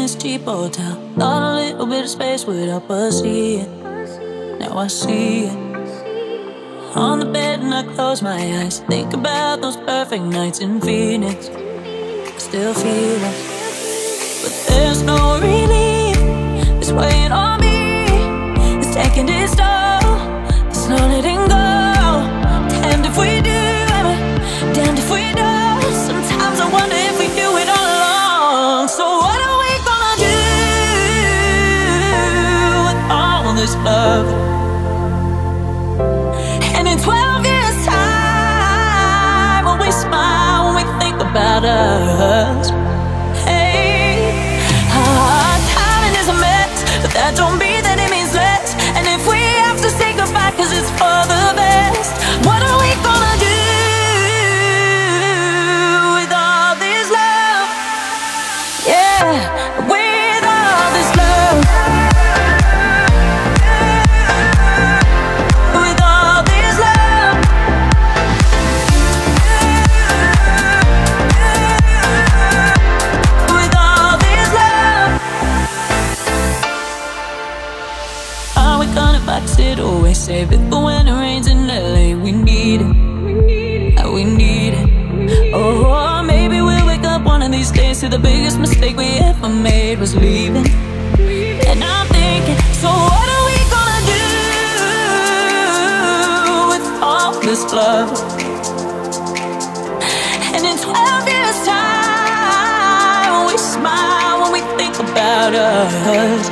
this cheap hotel. Thought a little bit of space would help us see it. Now I see it. On the bed and I close my eyes, think about those perfect nights in Phoenix. Still feel it, but there's no relief. It's weighing on me, it's taking its toll. There's no letting go. Damned if we do, damned if we don't. Sometimes I wonder if we do it all along. So what are we gonna do with all this love? And in 12 years time, when we smile, when we think about us, hey, our timing is a mess, but that don't mean that it means less. And if we have to say goodbye cause it's for the best, what are we gonna do with all this love? Yeah, with all this love. With all this love. With all this love. Are we gonna box it away, save it for when it rains in LA? We need it, we need it. Oh, maybe we'll wake up one of these days to the biggest mistake we ever made was leaving. And I'm thinking, so what are we gonna do with all this love? And in 12 years time, when we smile, when we think about us,